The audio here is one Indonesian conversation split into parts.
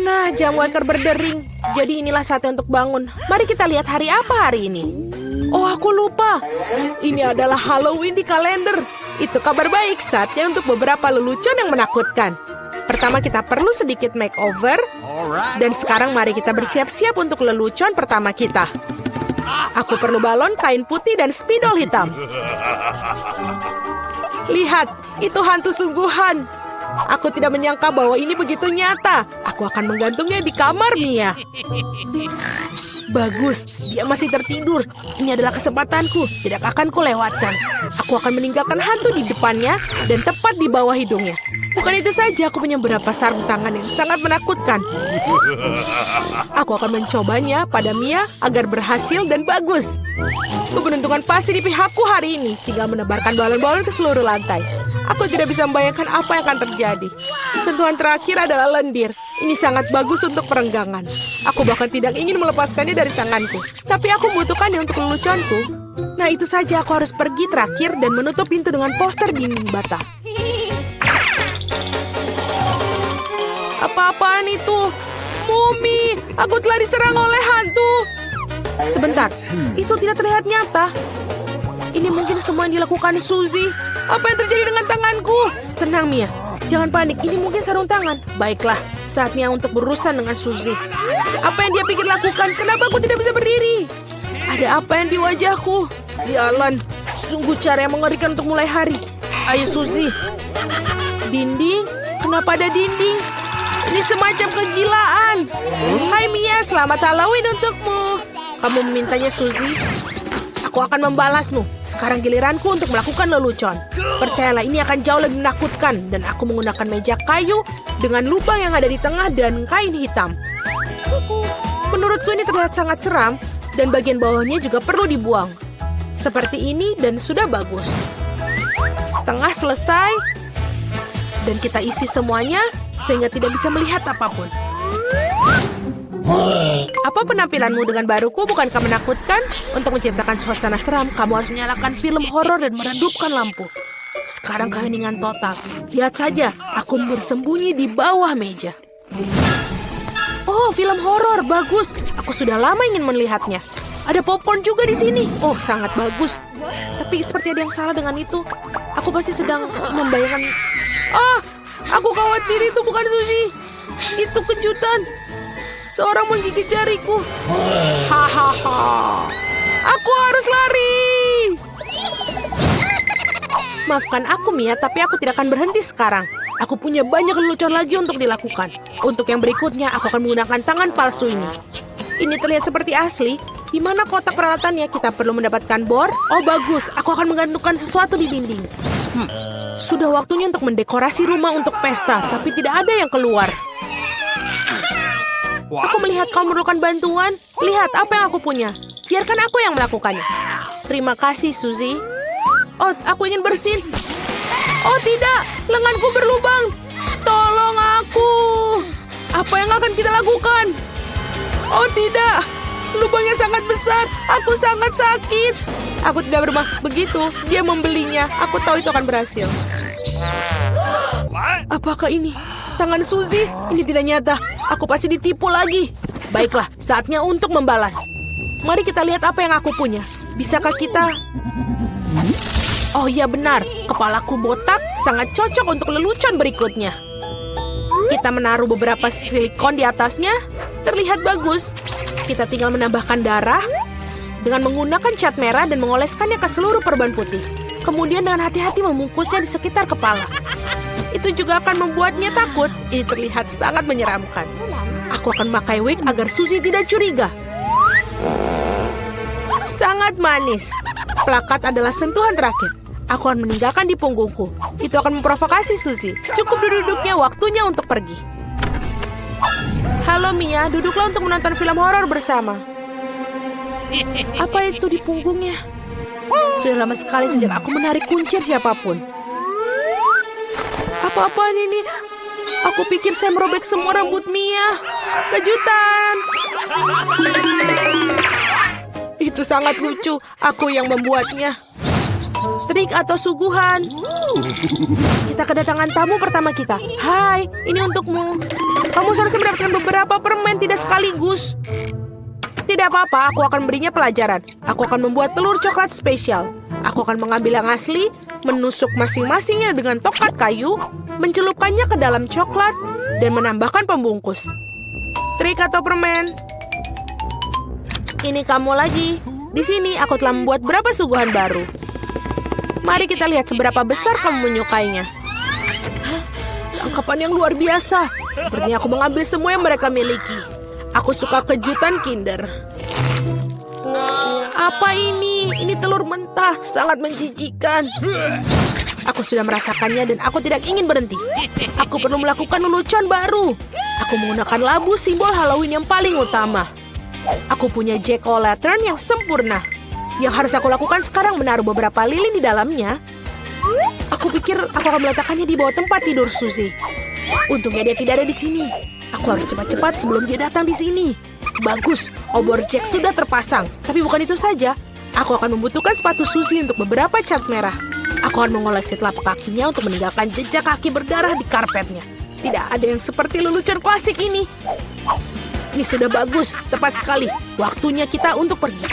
Nah, jam waker berdering. Jadi inilah saatnya untuk bangun. Mari kita lihat hari apa hari ini. Oh, aku lupa. Ini adalah Halloween di kalender. Itu kabar baik, saatnya untuk beberapa lelucon yang menakutkan. Pertama kita perlu sedikit makeover. Dan sekarang mari kita bersiap-siap untuk lelucon pertama kita. Aku perlu balon, kain putih, dan spidol hitam. Lihat, itu hantu sungguhan. Aku tidak menyangka bahwa ini begitu nyata. Aku akan menggantungnya di kamar Mia. Bagus, dia masih tertidur. Ini adalah kesempatanku, tidak akan kulewatkan. Aku akan meninggalkan hantu di depannya dan tepat di bawah hidungnya. Bukan itu saja, aku punya beberapa sarung tangan yang sangat menakutkan. Aku akan mencobanya pada Mia agar berhasil dan bagus. Keberuntungan pasti di pihakku hari ini. Tinggal menebarkan balon-balon ke seluruh lantai. Aku tidak bisa membayangkan apa yang akan terjadi. Sentuhan terakhir adalah lendir. Ini sangat bagus untuk perenggangan. Aku bahkan tidak ingin melepaskannya dari tanganku. Tapi aku membutuhkannya untuk leluconku. Nah, itu saja, aku harus pergi terakhir dan menutup pintu dengan poster dinding bata. Apa-apaan itu? Mumi, aku telah diserang oleh hantu. Sebentar, itu tidak terlihat nyata. Ini mungkin semua yang dilakukan Suzy. Apa yang terjadi dengan tanganku? Tenang, Mia. Jangan panik, ini mungkin sarung tangan. Baiklah, saatnya untuk berurusan dengan Suzy. Apa yang dia pikir lakukan? Kenapa aku tidak bisa berdiri? Ada apa yang di wajahku? Sialan, sungguh cara yang mengerikan untuk mulai hari. Ayo, Suzy. Dinding? Kenapa ada dinding? Ini semacam kegilaan. Hai Mia, selamat Halloween untukmu. Kamu memintanya, Suzy? Aku akan membalasmu. Sekarang giliranku untuk melakukan lelucon. Percayalah, ini akan jauh lebih menakutkan. Dan aku menggunakan meja kayu dengan lubang yang ada di tengah dan kain hitam. Menurutku ini terlihat sangat seram. Dan bagian bawahnya juga perlu dibuang. Seperti ini dan sudah bagus. Setengah selesai. Dan kita isi semuanya sehingga tidak bisa melihat apapun. Apa penampilanmu dengan baruku? Bukankah menakutkan? Untuk menciptakan suasana seram, kamu harus menyalakan film horor dan meredupkan lampu. Sekarang keheningan total. Lihat saja, aku bersembunyi di bawah meja. Oh, film horor, bagus. Aku sudah lama ingin melihatnya. Ada popcorn juga di sini. Oh, sangat bagus. Tapi seperti ada yang salah dengan itu. Aku pasti sedang membayangkan... Oh, aku khawatir itu bukan Suzy. Itu kejutan. Seorang menggigit jariku. Hahaha. Aku harus lari. Maafkan aku, Mia, tapi aku tidak akan berhenti sekarang. Aku punya banyak lelucon lagi untuk dilakukan. Untuk yang berikutnya, aku akan menggunakan tangan palsu ini. Ini terlihat seperti asli. Di mana kotak peralatannya? Kita perlu mendapatkan bor. Oh, bagus. Aku akan menggantungkan sesuatu di dinding. Sudah waktunya untuk mendekorasi rumah untuk pesta, tapi tidak ada yang keluar. Aku melihat kau memerlukan bantuan. Lihat apa yang aku punya. Biarkan aku yang melakukannya. Terima kasih, Suzy. Oh, aku ingin bersin. Oh, tidak. Lenganku berlubang. Tolong aku. Apa yang akan kita lakukan? Oh, tidak. Lubangnya sangat besar. Aku sangat sakit. Aku tidak bermaksud begitu. Dia membelinya. Aku tahu itu akan berhasil. Apakah ini tangan Suzy? Ini tidak nyata. Aku pasti ditipu lagi. Baiklah, saatnya untuk membalas. Mari kita lihat apa yang aku punya. Bisakah kita... Oh iya benar, kepalaku botak sangat cocok untuk lelucon berikutnya. Kita menaruh beberapa silikon di atasnya. Terlihat bagus. Kita tinggal menambahkan darah dengan menggunakan cat merah dan mengoleskannya ke seluruh perban putih. Kemudian dengan hati-hati membungkusnya di sekitar kepala. Itu juga akan membuatnya takut. Ini terlihat sangat menyeramkan. Aku akan memakai wig agar Suzy tidak curiga. Sangat manis. Plakat adalah sentuhan terakhir. Aku akan meninggalkan di punggungku. Itu akan memprovokasi Suzy. Cukup duduknya, waktunya untuk pergi. Halo Mia, duduklah untuk menonton film horor bersama. Apa itu di punggungnya? Sudah lama sekali sejak aku menarik kuncir siapapun. Apa-apaan ini? Aku pikir saya merobek semua rambut Mia. Kejutan! Itu sangat lucu. Aku yang membuatnya. Trik atau suguhan. Kita kedatangan tamu pertama kita. Hai, ini untukmu. Kamu seharusnya mendapatkan beberapa permen, tidak sekaligus. Tidak apa-apa, aku akan berinya pelajaran. Aku akan membuat telur coklat spesial. Aku akan mengambil yang asli, menusuk masing-masingnya dengan tongkat kayu, mencelupkannya ke dalam coklat, dan menambahkan pembungkus. Trik atau permen? Ini kamu lagi. Di sini aku telah membuat beberapa suguhan baru. Mari kita lihat seberapa besar kamu menyukainya. Tangkapan yang luar biasa. Sepertinya aku mengambil semua yang mereka miliki. Aku suka kejutan Kinder. Apa ini? Ini telur mentah, sangat menjijikan. Aku sudah merasakannya dan aku tidak ingin berhenti. Aku perlu melakukan lelucon baru. Aku menggunakan labu simbol Halloween yang paling utama. Aku punya jack-o'-lantern yang sempurna. Yang harus aku lakukan sekarang menaruh beberapa lilin di dalamnya. Aku pikir aku akan meletakkannya di bawah tempat tidur Suzy. Untungnya dia tidak ada di sini. Aku harus cepat-cepat sebelum dia datang di sini. Bagus, obor Jack sudah terpasang. Tapi bukan itu saja. Aku akan membutuhkan sepatu Suzy untuk beberapa cat merah. Aku akan mengolesi telapak kakinya untuk meninggalkan jejak kaki berdarah di karpetnya. Tidak ada yang seperti lelucon klasik ini. Ini sudah bagus, tepat sekali. Waktunya kita untuk pergi.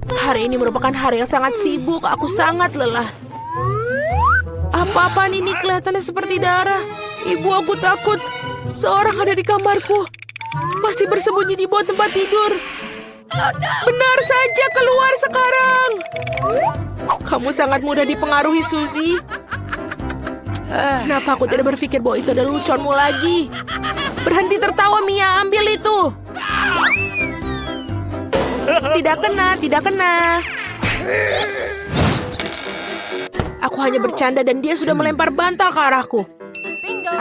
Hari ini merupakan hari yang sangat sibuk. Aku sangat lelah. Apa-apaan ini kelihatannya seperti darah. Ibu, aku takut. Seorang ada di kamarku. Pasti bersembunyi di bawah tempat tidur. Benar saja, keluar sekarang. Kamu sangat mudah dipengaruhi, Suzy. Kenapa aku tidak berpikir bahwa itu adalah leluconmu lagi? Berhenti tertawa, Mia. Ambil itu. Tidak kena, tidak kena. Aku hanya bercanda dan dia sudah melempar bantal ke arahku.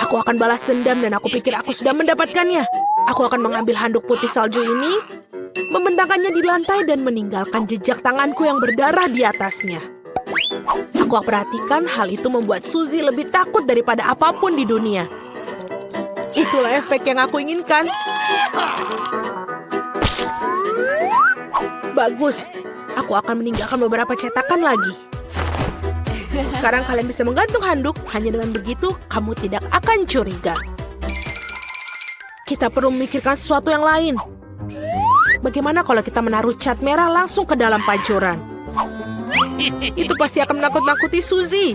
Aku akan balas dendam dan aku pikir aku sudah mendapatkannya. Aku akan mengambil handuk putih salju ini, membentangkannya di lantai dan meninggalkan jejak tanganku yang berdarah di atasnya. Aku perhatikan hal itu membuat Suzy lebih takut daripada apapun di dunia. Itulah efek yang aku inginkan. Bagus. Aku akan meninggalkan beberapa cetakan lagi. Sekarang kalian bisa menggantung handuk. Hanya dengan begitu, kamu tidak akan curiga. Kita perlu memikirkan sesuatu yang lain. Bagaimana kalau kita menaruh cat merah langsung ke dalam pancuran? Itu pasti akan menakut-nakuti Suzy.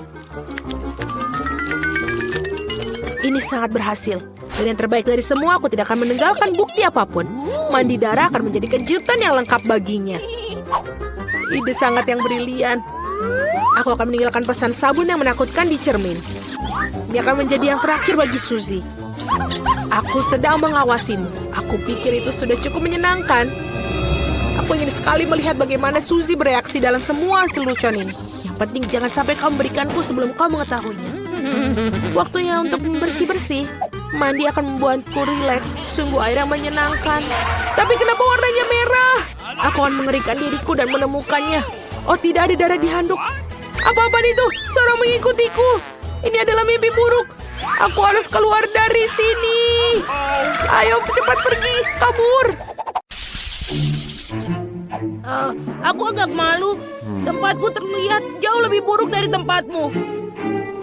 Ini sangat berhasil. Dan yang terbaik dari semua, aku tidak akan meninggalkan bukti apapun. Mandi darah akan menjadi kejutan yang lengkap baginya. Ide sangat yang brilian. Aku akan meninggalkan pesan sabun yang menakutkan di cermin. Ini akan menjadi yang terakhir bagi Suzy. Aku sedang mengawasimu. Aku pikir itu sudah cukup menyenangkan. Aku ingin sekali melihat bagaimana Suzy bereaksi dalam semua lelucon ini. Yang penting jangan sampai kamu memberikanku sebelum kau mengetahuinya. Waktunya untuk bersih-bersih. Mandi akan membuatku rileks. Sungguh air yang menyenangkan. Tapi kenapa warnanya merah? Aku akan mengerikan diriku dan menemukannya. Oh, tidak ada darah di handuk. Apa-apaan itu? Seorang mengikutiku. Ini adalah mimpi buruk. Aku harus keluar dari sini. Ayo cepat pergi, kabur. Aku agak malu. Tempatku terlihat jauh lebih buruk dari tempatmu.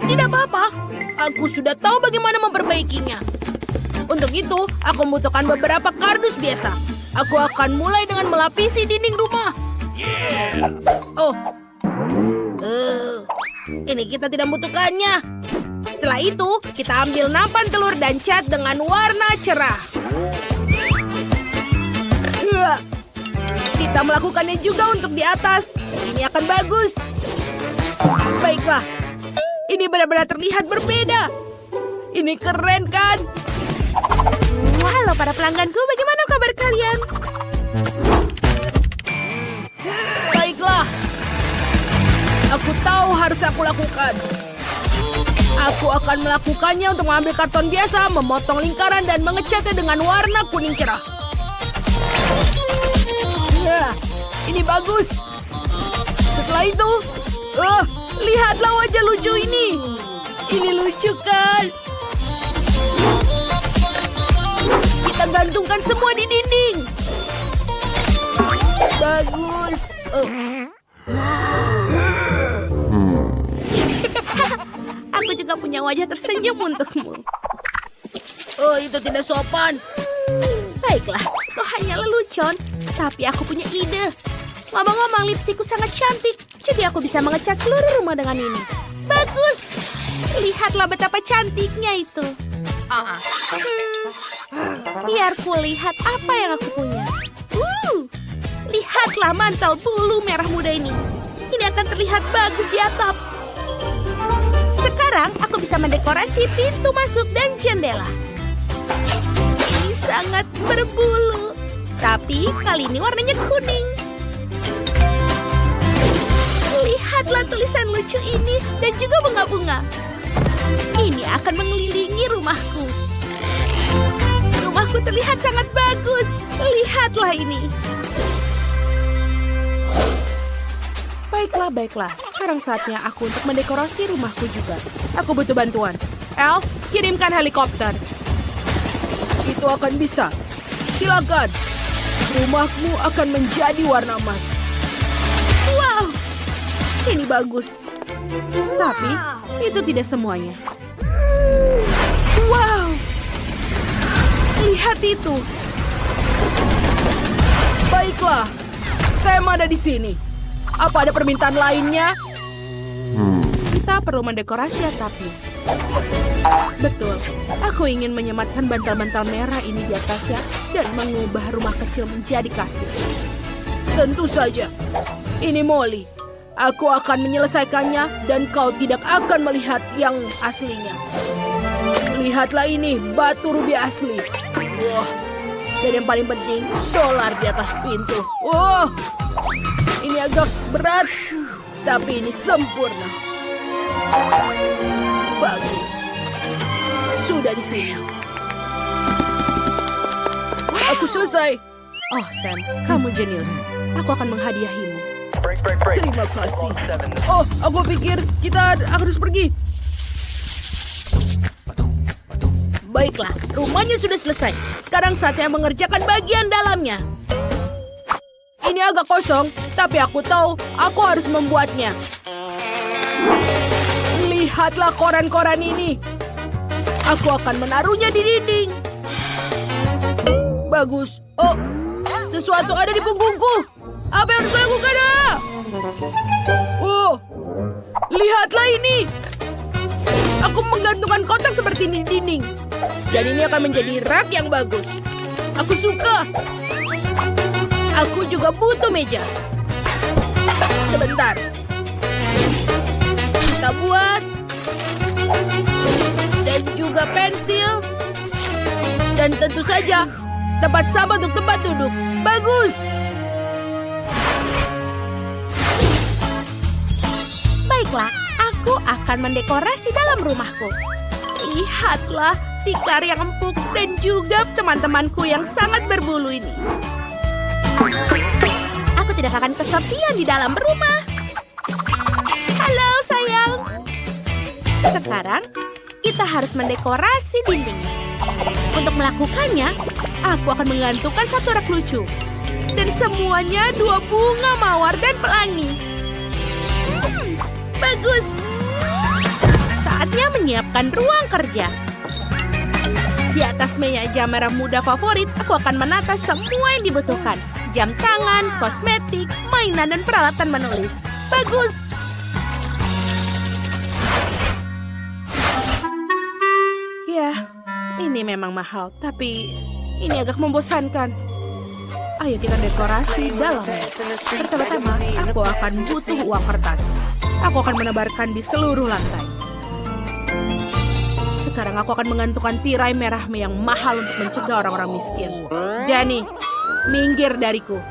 Tidak apa-apa. Aku sudah tahu bagaimana memperbaikinya. Untuk itu, aku membutuhkan beberapa kardus biasa. Aku akan mulai dengan melapisi dinding rumah. Oh, ini kita tidak membutuhkannya. Setelah itu, kita ambil nampan telur dan cat dengan warna cerah. Kita melakukannya juga untuk di atas. Ini akan bagus. Baiklah. Ini benar-benar terlihat berbeda. Ini keren, kan? Halo para pelangganku, bagaimana kabar kalian? Baiklah. Aku tahu harus aku lakukan. Aku akan melakukannya untuk mengambil karton biasa, memotong lingkaran, dan mengecatnya dengan warna kuning cerah. Nah, ini bagus. Setelah itu, lihatlah wajah lucu ini. Ini lucu, kan? Kita gantungkan semua di dinding. Bagus. Oh. Aku juga punya wajah tersenyum untukmu. Oh, itu tidak sopan. Baiklah, kau hanya lelucon. Tapi aku punya ide. Ngomong-ngomong, lipstikku sangat cantik. Jadi aku bisa mengecat seluruh rumah dengan ini. Bagus. Lihatlah betapa cantiknya itu. Biar ku lihat apa yang aku punya. Lihatlah mantel bulu merah muda ini. Ini akan terlihat bagus di atap. Sekarang aku bisa mendekorasi pintu masuk dan jendela. Ini sangat berbulu. Tapi kali ini warnanya kuning. Lihatlah tulisan lucu ini dan juga bunga-bunga. Ini akan mengelilingi rumahku. Rumahku terlihat sangat bagus. Lihatlah ini. Baiklah. Sekarang saatnya aku untuk mendekorasi rumahku juga. Aku butuh bantuan. Elf, kirimkan helikopter. Itu akan bisa. Silakan. Rumahmu akan menjadi warna emas. Wow, ini bagus. Tapi itu tidak semuanya. Wow, lihat itu. Baiklah, Sam ada di sini. Apa ada permintaan lainnya? Kita perlu mendekorasi atapnya. Betul, aku ingin menyematkan bantal-bantal merah ini di atasnya dan mengubah rumah kecil menjadi kastil. Tentu saja. Ini Molly. Aku akan menyelesaikannya dan kau tidak akan melihat yang aslinya. Lihatlah ini, batu rubi asli. Wah. Dan yang paling penting, dolar di atas pintu. Wah. Ini agak berat, tapi ini sempurna. Bagus. Sudah di sini. Aku selesai. Oh, Sam, kamu jenius. Aku akan menghadiahimu. Terima kasih. Oh, aku pikir kita harus pergi. Baiklah, rumahnya sudah selesai. Sekarang saatnya mengerjakan bagian dalamnya. Ini agak kosong, tapi aku tahu aku harus membuatnya. Lihatlah koran-koran ini. Aku akan menaruhnya di dinding. Bagus. Oh, sesuatu ada di punggungku. Apa yang harus aku lakukan? Oh, lihatlah ini. Aku menggantungkan kotak seperti ini di dinding. Dan ini akan menjadi rak yang bagus. Aku suka. Aku juga butuh meja. Sebentar. Kita buat. Dan juga pensil. Dan tentu saja tempat sama untuk tempat duduk. Bagus. Baiklah, aku akan mendekorasi dalam rumahku. Lihatlah tikar yang empuk dan juga teman-temanku yang sangat berbulu ini. Aku tidak akan kesepian di dalam rumah. Halo, sayang. Sekarang, kita harus mendekorasi dinding. Untuk melakukannya, aku akan menggantungkan satu rak lucu. Dan semuanya 2 bunga mawar dan pelangi. Bagus. Saatnya menyiapkan ruang kerja. Di atas meja merah muda favorit, aku akan menata semua yang dibutuhkan. Jam tangan, kosmetik, mainan, dan peralatan menulis. Bagus. Ya, ini memang mahal, tapi ini agak membosankan. Ayo kita dekorasi dalamnya. Pertama-tama, aku akan butuh uang kertas. Aku akan menebarkan di seluruh lantai. Sekarang aku akan menggantungkan tirai merah yang mahal untuk mencegah orang-orang miskin. Danny, minggir dariku.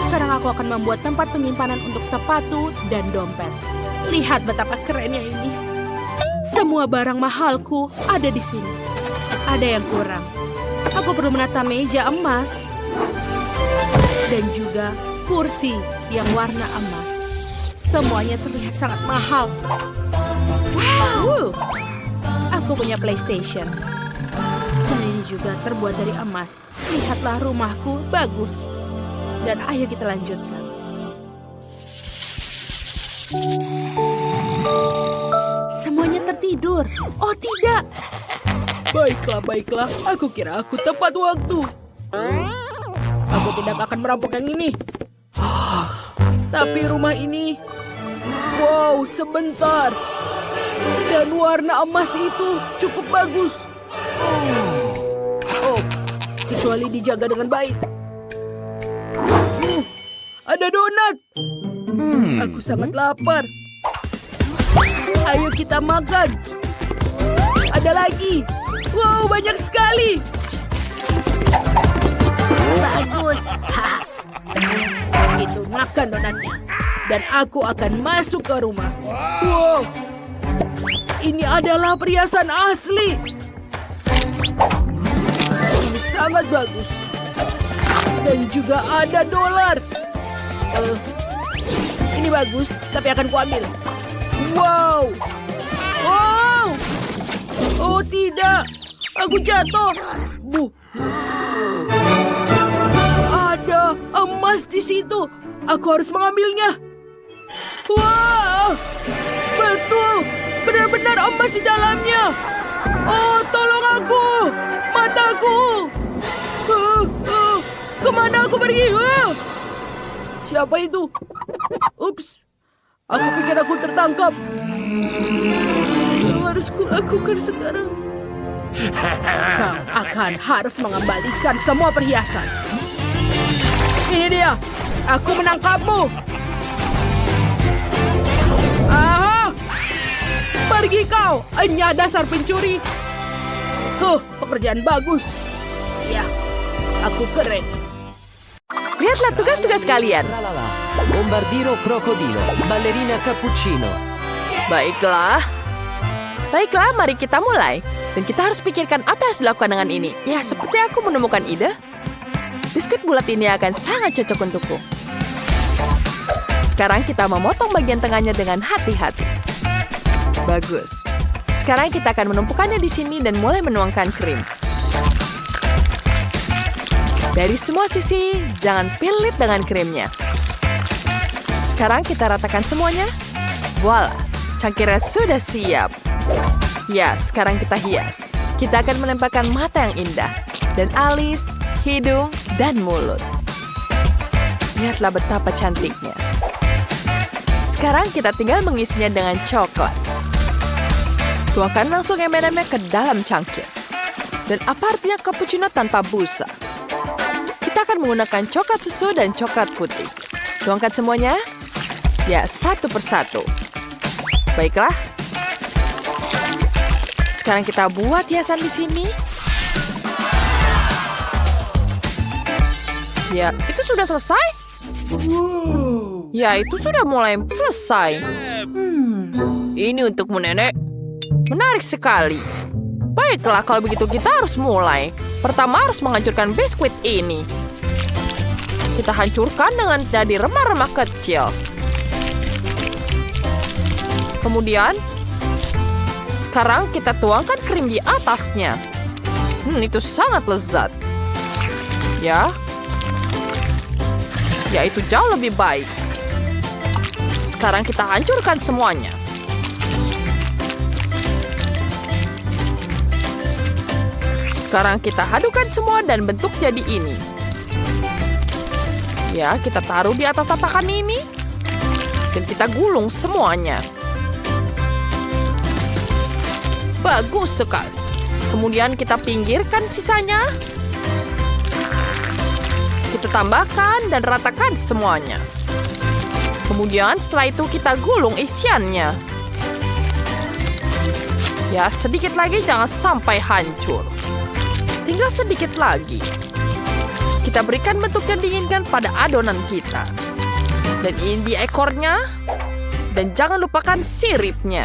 Sekarang aku akan membuat tempat penyimpanan untuk sepatu dan dompet. Lihat betapa kerennya ini. Semua barang mahalku ada di sini. Ada yang kurang. Aku perlu menata meja emas. Dan juga kursi yang warna emas. Semuanya terlihat sangat mahal. Wow! Aku punya PlayStation. Dan ini juga terbuat dari emas. Lihatlah rumahku, bagus. Dan ayo kita lanjutkan. Semuanya tertidur. Oh tidak. Baiklah. Aku kira aku tepat waktu. Aku tidak akan merampok yang ini. Tapi rumah ini... Wow, sebentar. Dan warna emas itu cukup bagus. Oh, kecuali dijaga dengan baik. Ada donat. Aku sangat lapar. Ayo kita makan. Ada lagi. Wow, banyak sekali. Bagus. Itu makan donatnya. Dan aku akan masuk ke rumah. Wow. Ini adalah perhiasan asli. Ini sangat bagus. Dan juga ada dolar. Ini bagus, tapi akan kuambil. Wow. Oh tidak. Aku jatuh. Ada emas di situ. Aku harus mengambilnya. Wow. Betul. Benar-benar emas di dalamnya. Oh, tolong aku. Mataku. Kemana aku pergi? Siapa itu? Ups. Aku pikir aku tertangkap. Apa harus kulakukan sekarang? Kau akan harus mengembalikan semua perhiasan. Ini dia. Aku menangkapmu. Aha! Pergi kau, enya dasar pencuri. Pekerjaan bagus. Ya, aku keren. Lihatlah tugas-tugas kalian. Bombardiro crocodilo, ballerina cappuccino. Baiklah, mari kita mulai. Dan kita harus pikirkan apa yang harus dilakukan dengan ini. Ya, seperti aku menemukan ide. Biskuit bulat ini akan sangat cocok untukku. Sekarang kita memotong bagian tengahnya dengan hati-hati. Bagus. Sekarang kita akan menumpukannya di sini dan mulai menuangkan krim. Dari semua sisi, jangan pelit dengan krimnya. Sekarang kita ratakan semuanya. Voila, cangkirnya sudah siap. Ya, sekarang kita hias. Kita akan menempelkan mata yang indah. Dan alis, hidung, dan mulut. Lihatlah betapa cantiknya. Sekarang kita tinggal mengisinya dengan coklat. Tuangkan langsung M&M-nya ke dalam cangkir. Dan apa artinya cappuccino tanpa busa? Kita akan menggunakan coklat susu dan coklat putih. Tuangkan semuanya. Ya, satu persatu. Baiklah. Sekarang kita buat hiasan di sini. Ya, itu sudah selesai? Ya, itu sudah mulai selesai. Ini untukmu, Nenek. Menarik sekali. Baiklah, kalau begitu kita harus mulai. Pertama harus menghancurkan biskuit ini. Kita hancurkan dengan jadi remah-remah kecil. Kemudian, sekarang kita tuangkan krim di atasnya. Itu sangat lezat. Ya, itu jauh lebih baik. Sekarang kita hancurkan semuanya. Sekarang kita hadukan semua dan bentuk jadi ini. Ya, kita taruh di atas tapakan ini. Dan kita gulung semuanya. Bagus sekali. Kemudian kita pinggirkan sisanya. Kita tambahkan dan ratakan semuanya. Kemudian setelah itu kita gulung isiannya. Ya, sedikit lagi jangan sampai hancur. Tinggal sedikit lagi. Kita berikan bentuk yang diinginkan pada adonan kita. Dan ini di ekornya. Dan jangan lupakan siripnya.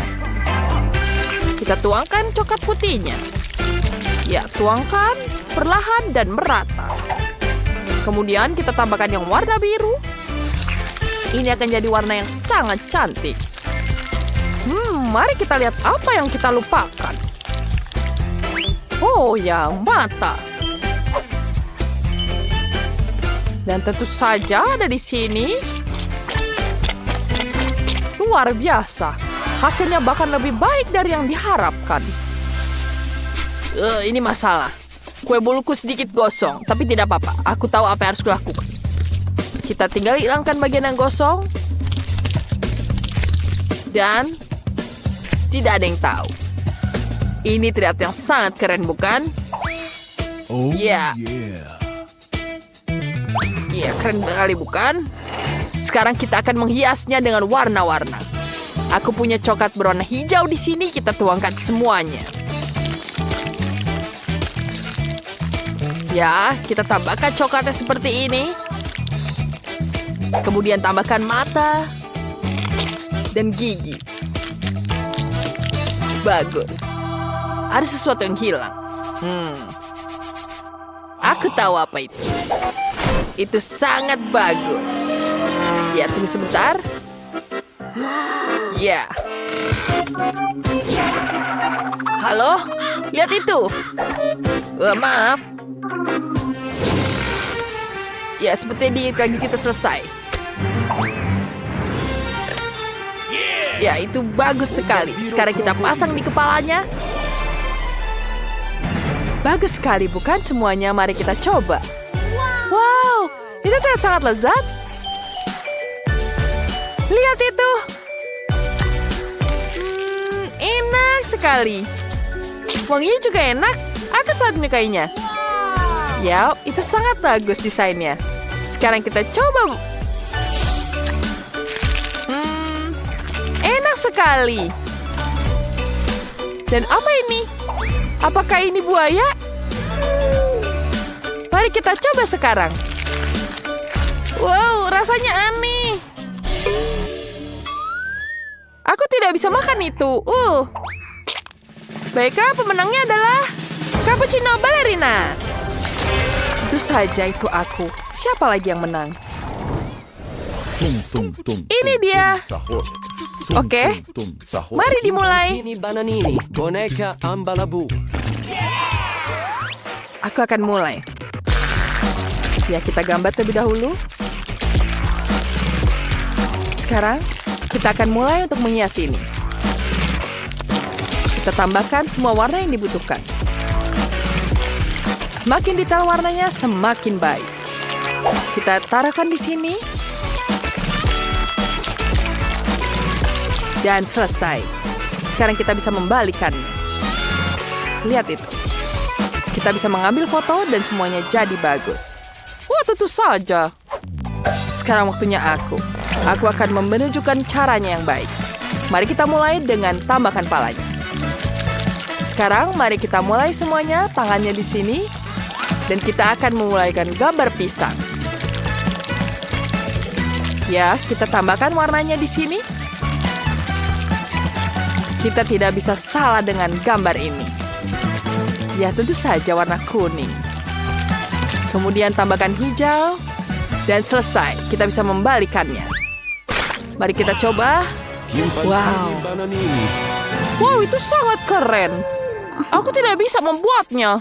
Kita tuangkan coklat putihnya. Ya, tuangkan perlahan dan merata. Kemudian kita tambahkan yang warna biru. Ini akan jadi warna yang sangat cantik. Mari kita lihat apa yang kita lupakan. Oh ya, mata. Dan tentu saja ada di sini. luar biasa. Hasilnya bahkan lebih baik dari yang diharapkan. Ini masalah. Kue boluku sedikit gosong, tapi tidak apa-apa. Aku tahu apa yang harus kulakukan. Kita tinggal hilangkan bagian yang gosong. Dan tidak ada yang tahu. Ini terlihat yang sangat keren, bukan? Oh Yeah. yeah. Iya, keren sekali, bukan? Sekarang kita akan menghiasnya dengan warna-warna. Aku punya coklat berwarna hijau di sini. Kita tuangkan semuanya. Ya, kita tambahkan coklatnya seperti ini. Kemudian tambahkan mata dan gigi. Bagus. Ada sesuatu yang hilang. Aku tahu apa itu. Itu sangat bagus. Ya, tunggu sebentar. Ya. Halo? Lihat itu. Maaf. Ya, seperti di lagi kita selesai. Ya, itu bagus sekali. Sekarang kita pasang di kepalanya. Bagus sekali, bukan semuanya? Mari kita coba. Wow, itu terlihat sangat lezat. Lihat itu. Enak sekali. Wanginya juga enak. Aku sangat menyukainya. Ya, itu sangat bagus desainnya. Sekarang kita coba. Enak sekali. Dan apa ini? Apakah ini buaya? Mari kita coba sekarang. Wow, rasanya aneh. Aku tidak bisa makan itu. Baiklah, pemenangnya adalah Cappuccino Ballerina. Tentu saja itu aku. Siapa lagi yang menang? Ini dia. Oke, mari dimulai. Ini bananini, boneka ambalabu. Aku akan mulai. Ya, kita gambar terlebih dahulu. Sekarang, kita akan mulai untuk menghias ini. Kita tambahkan semua warna yang dibutuhkan. Semakin detail warnanya, semakin baik. Kita taruhkan di sini. Dan selesai. Sekarang kita bisa membalikannya. Lihat itu. Kita bisa mengambil foto dan semuanya jadi bagus. Wah, tentu saja. Sekarang waktunya aku. Aku akan menunjukkan caranya yang baik. Mari kita mulai dengan tambahkan palanya. Sekarang mari kita mulai semuanya, tangannya di sini. Dan kita akan memulaikan gambar pisang. Ya, kita tambahkan warnanya di sini. Kita tidak bisa salah dengan gambar ini. Ya, tentu saja warna kuning. Kemudian tambahkan hijau. Dan selesai, kita bisa membalikannya. Mari kita coba. Wow. Wow, itu sangat keren. Aku tidak bisa membuatnya.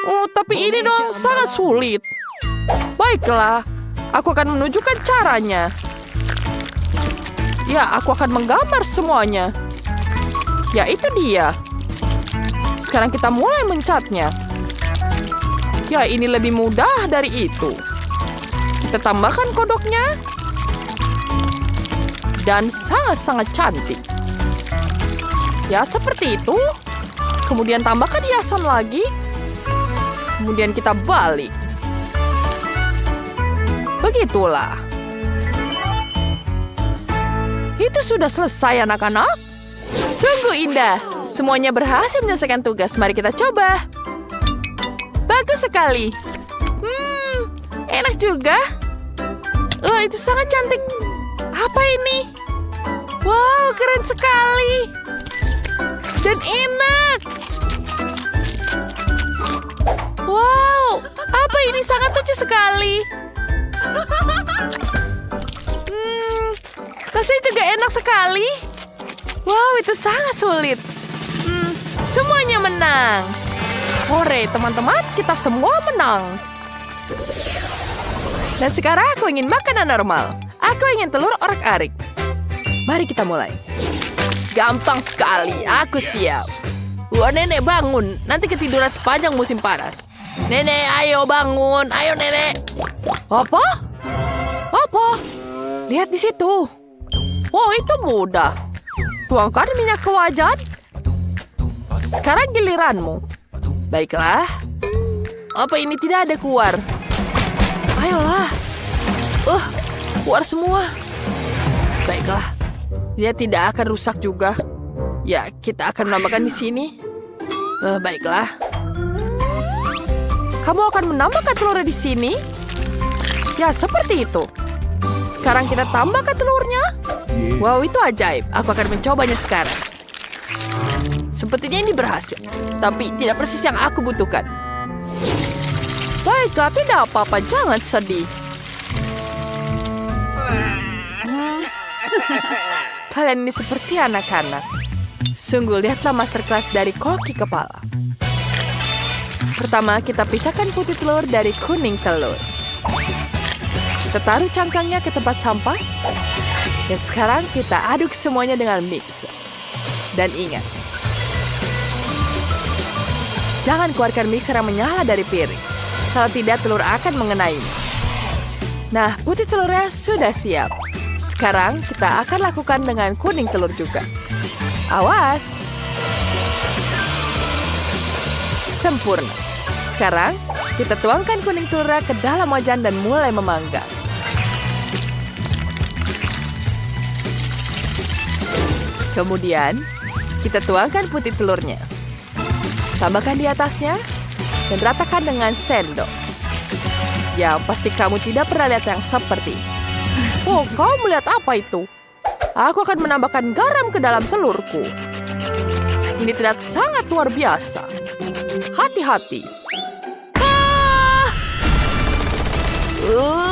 Tapi ini dong sangat sulit. Baiklah, aku akan menunjukkan caranya. Ya, aku akan menggambar semuanya. Ya, itu dia. Sekarang kita mulai mencatnya. Ya, ini lebih mudah dari itu. Kita tambahkan kodoknya. Dan sangat-sangat cantik. Ya, seperti itu. Kemudian tambahkan hiasan lagi. Kemudian kita balik. Begitulah. Itu sudah selesai, anak-anak. Sungguh indah. Semuanya berhasil menyelesaikan tugas. Mari kita coba. Bagus sekali. Enak juga. Itu sangat cantik. Apa ini? Wow, keren sekali. Dan enak. Wow, apa ini? Sangat lucu sekali. Rasanya juga enak sekali. Wow, itu sangat sulit. Semuanya menang. Hore, teman-teman, kita semua menang. Dan sekarang aku ingin makanan normal. Aku ingin telur orak-arik. Mari kita mulai. Gampang sekali, aku siap. Wah, nenek bangun. Nanti ketiduran sepanjang musim panas. Nenek, ayo bangun. Ayo, nenek. Apa? Apa? Lihat di situ. Oh, itu mudah. Tuangkan minyak ke wajan. Sekarang giliranmu. Baiklah. Apa ini tidak ada keluar? Ayolah. Keluar semua. Baiklah. Dia tidak akan rusak juga. Ya, kita akan menambahkan di sini. Baiklah. Kamu akan menambahkan telurnya di sini? Ya, seperti itu. Sekarang kita tambahkan telurnya. Wow, itu ajaib. Aku akan mencobanya sekarang. Sepertinya ini berhasil. Tapi tidak persis yang aku butuhkan. Baiklah, tidak apa-apa. Jangan sedih. Kalian ini seperti anak-anak. Sungguh, lihatlah masterclass dari koki kepala. Pertama, kita pisahkan putih telur dari kuning telur. Kita taruh cangkangnya ke tempat sampah. Dan sekarang kita aduk semuanya dengan mixer. Dan ingat, jangan keluarkan mixer yang menyala dari piring. Kalau tidak, telur akan mengenainya. Nah, putih telurnya sudah siap. Sekarang kita akan lakukan dengan kuning telur juga. Awas! Sempurna. Sekarang, kita tuangkan kuning telurnya ke dalam wajan dan mulai memanggang. Kemudian, kita tuangkan putih telurnya. Tambahkan di atasnya dan ratakan dengan sendok. Ya, pasti kamu tidak pernah lihat yang seperti ini. Oh, kau melihat apa itu? Aku akan menambahkan garam ke dalam telurku. Ini terlihat sangat luar biasa. Hati-hati.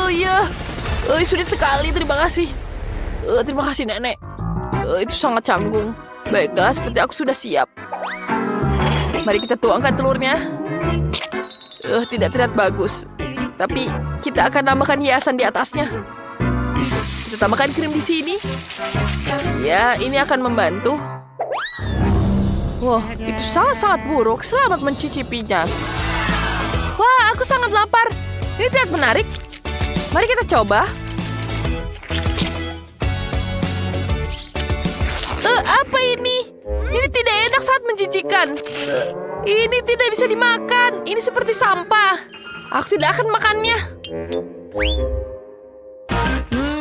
Ya. Sulit sekali, terima kasih. Terima kasih, Nenek. Itu sangat canggung. Baiklah, seperti aku sudah siap. Mari kita tuangkan telurnya. Tidak terlihat bagus. Tapi kita akan tambahkan hiasan di atasnya. Kita tambahkan krim di sini. Ya, ini akan membantu. Wah, itu sangat-sangat buruk. Selamat mencicipinya. Wah, aku sangat lapar. Ini terlihat menarik. Mari kita coba. Apa ini? Ini tidak enak saat menjijikan. Ini tidak bisa dimakan. Ini seperti sampah. Aku tidak akan makannya.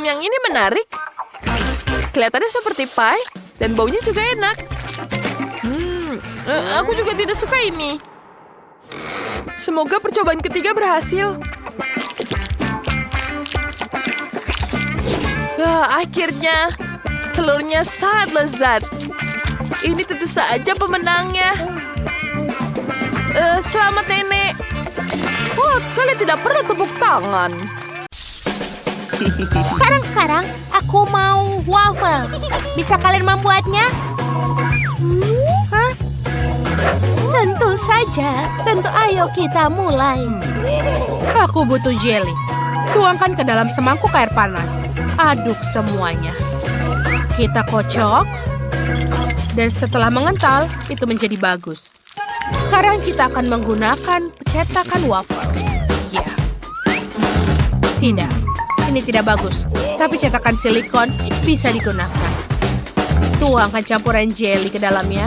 Yang ini menarik. Kelihatannya seperti pie dan baunya juga enak. Aku juga tidak suka ini. Semoga percobaan ketiga berhasil. Akhirnya, telurnya sangat lezat. Ini tentu saja pemenangnya. Selamat, Nenek. Oh, kalian tidak perlu tepuk tangan. Sekarang aku mau waffle. Bisa kalian membuatnya? Hah? Tentu saja. Tentu, ayo kita mulai. Aku butuh jelly. Tuangkan ke dalam semangkuk air panas. Aduk semuanya. Kita kocok. Dan setelah mengental, itu menjadi bagus. Sekarang kita akan menggunakan cetakan waffle. Ya. Tidak. Ini tidak bagus, tapi cetakan silikon bisa digunakan. Tuangkan campuran jelly ke dalamnya.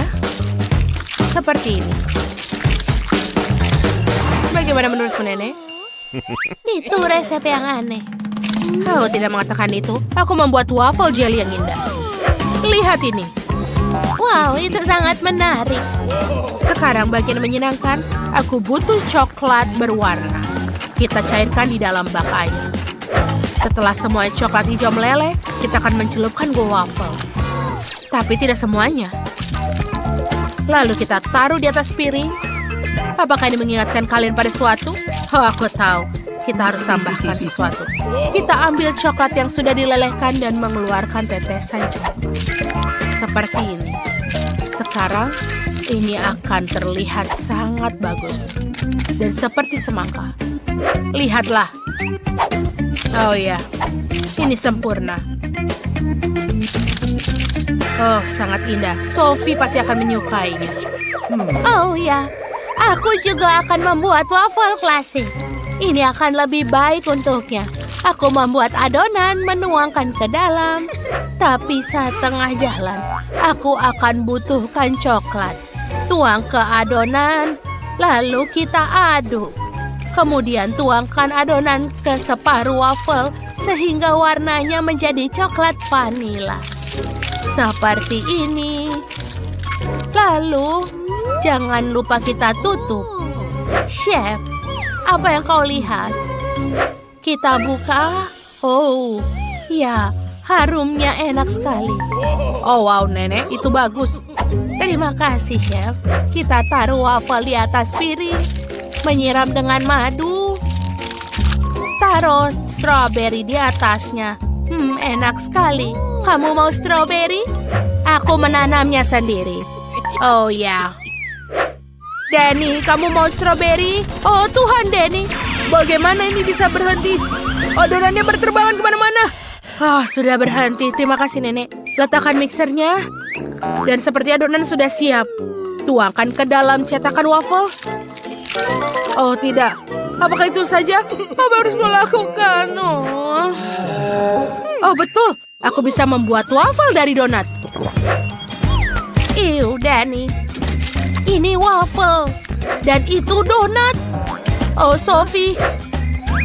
Seperti ini. Bagaimana menurutmu, Nenek? Itu resep yang aneh. Aku tidak mengatakan itu. Aku membuat waffle jelly yang indah. Lihat ini. Wow, itu sangat menarik. Sekarang bagian menyenangkan. Aku butuh coklat berwarna. Kita cairkan di dalam bak air. Setelah semua coklat hijau meleleh, kita akan mencelupkan ke waffle. Tapi tidak semuanya. Lalu kita taruh di atas piring. Apakah ini mengingatkan kalian pada sesuatu? Oh, aku tahu. Kita harus tambahkan sesuatu. Kita ambil coklat yang sudah dilelehkan dan mengeluarkan tetesan coklat. Seperti ini. Sekarang, ini akan terlihat sangat bagus. Dan seperti semangka. Lihatlah. Oh ya, ini sempurna. Oh, sangat indah. Sophie pasti akan menyukainya. Oh ya, aku juga akan membuat waffle klasik. Ini akan lebih baik untuknya. Aku membuat adonan menuangkan ke dalam. Tapi saat tengah jalan, aku akan butuhkan coklat. Tuang ke adonan, lalu kita aduk. Kemudian tuangkan adonan ke separuh waffle sehingga warnanya menjadi coklat vanila. Seperti ini. Lalu, jangan lupa kita tutup. Chef, apa yang kau lihat? Kita buka. Oh, ya, harumnya enak sekali. Oh wow, Nenek, itu bagus. Terima kasih, Chef. Kita taruh waffle di atas piring. Menyiram dengan madu. Taruh stroberi di atasnya. Enak sekali. Kamu mau stroberi? Aku menanamnya sendiri. Oh ya. Danny, kamu mau stroberi? Oh Tuhan, Danny. Bagaimana ini bisa berhenti? Adonannya berterbangan kemana-mana. Sudah berhenti. Terima kasih, Nenek. Letakkan mixernya. Dan seperti adonan sudah siap. Tuangkan ke dalam cetakan waffle. Oh tidak. Apakah itu saja? Apa harus kulakukan? Oh betul. Aku bisa membuat waffle dari donat. Iu, Danny. Ini waffle. Dan itu donat. Oh Sophie.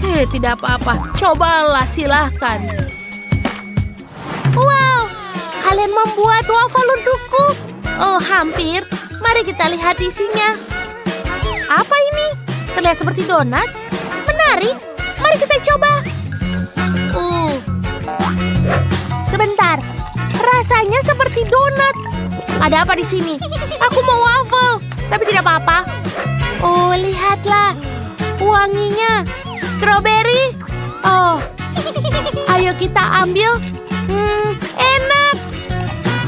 Tidak apa-apa. Cobalah, silahkan. Wow, kalian membuat waffle untukku. Oh, hampir. Mari kita lihat isinya. Apa ini? Terlihat seperti donat. Menarik. Mari kita coba. Sebentar. Rasanya seperti donat. Ada apa di sini? Aku mau waffle, tapi tidak apa-apa. Oh, lihatlah. Wanginya. Stroberi. Oh. Ayo kita ambil. Enak.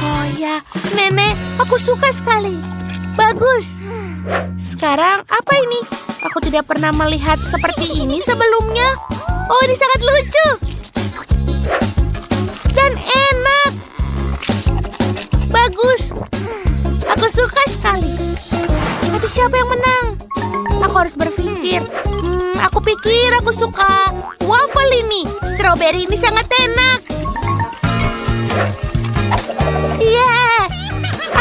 Oh ya, Nenek, aku suka sekali. Bagus. Sekarang apa ini? Aku tidak pernah melihat seperti ini sebelumnya. Oh, ini sangat lucu. Dan enak. Bagus. Aku suka sekali. Tapi siapa yang menang? Aku harus berpikir. Aku pikir aku suka waffle ini. Stroberi ini sangat enak. Yeah.